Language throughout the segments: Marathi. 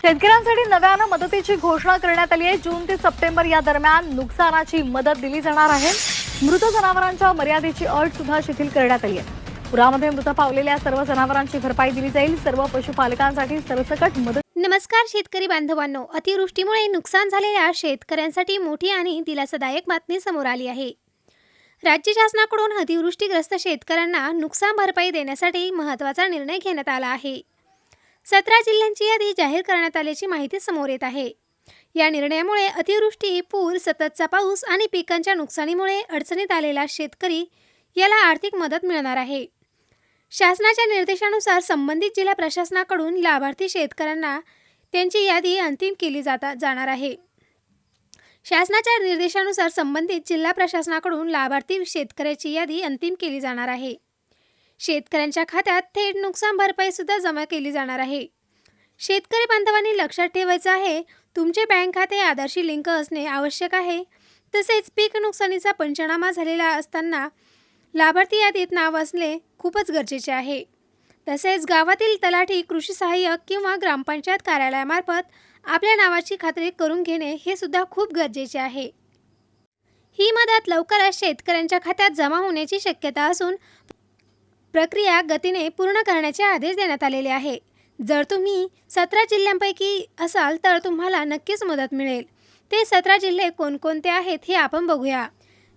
शेतकऱ्यांसाठी नव्यानं मदतीची घोषणा करण्यात आली आहे। जून ते सप्टेंबर या दरम्यान नुकसानाची मदत दिली जाणार आहे। मृत जनावरांच्या मर्यादेची अट सुद्धा शिथिल करण्यात आली आहे। पुरामध्ये मृत पावलेल्या सर्व जनावरांची भरपाई दिली जाईल। सर्व पशुपालकांसाठी सरसकट मदत। नमस्कार शेतकरी बांधवांनो, अतिवृष्टीमुळे नुकसान झालेल्या शेतकऱ्यांसाठी मोठी आणि दिलासादायक बातमी समोर आली आहे। राज्य शासनाकडून अतिवृष्टीग्रस्त शेतकऱ्यांना नुकसान भरपाई देण्यासाठी महत्त्वाचा निर्णय घेण्यात आला आहे। 17 जिल्ह्यांची यादी जाहीर करण्यात आल्याची माहिती समोर येत आहे। या निर्णयामुळे अतिवृष्टी, पूर, सततचा पाऊस आणि पिकांच्या नुकसानीमुळे अडचणीत आलेला शेतकरी याला आर्थिक मदत मिळणार आहे। शासनाच्या निर्देशानुसार संबंधित जिल्हा प्रशासनाकडून लाभार्थी शेतकऱ्यांना त्यांची यादी अंतिम केली जाणार आहे। शासनाच्या निर्देशानुसार संबंधित जिल्हा प्रशासनाकडून लाभार्थी शेतकऱ्याची यादी अंतिम केली जाणार आहे। शेतकऱ्यांच्या खात्यात थेट नुकसान भरपाई सुद्धा जमा केली जाणार आहे। शेतकरी बांधवांनी लक्षात ठेवायचं आहे, तुमचे बँक खाते आधारशी लिंक असणे आवश्यक आहे। तसेच पीक नुकसानीचा पंचनामा झालेला असताना लाभार्थी यादीत नाव असणे खूपच गरजेचे आहे। तसेच गावातील तलाठी, कृषी सहाय्यक किंवा ग्रामपंचायत कार्यालयामार्फत आपल्या नावाची खात्री करून घेणे हे सुद्धा खूप गरजेचे आहे। ही मदत लवकरच शेतकऱ्यांच्या खात्यात जमा होण्याची शक्यता असून प्रक्रिया गतीने पूर्ण करण्याचे आदेश देण्यात आलेले आहे। जर तुम्ही 17 जिल्ह्यांपैकी असाल तर तुम्हाला नक्कीच मदत मिळेल। ते 17 जिल्हे कोणकोणते आहेत हे आपण बघूया।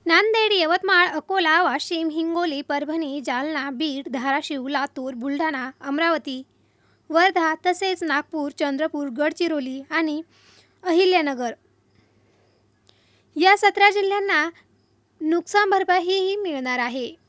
नांदेड, यवतमाळ, अकोला, वाशिम, हिंगोली, परभणी, जालना, बीड, धाराशिव, लातूर, बुलढाणा, अमरावती, वर्धा तसेच नागपूर, चंद्रपूर, गडचिरोली आणि अहिल्यानगर या 17 जिल्ह्यांना नुकसान भरपाईही मिळणार आहे।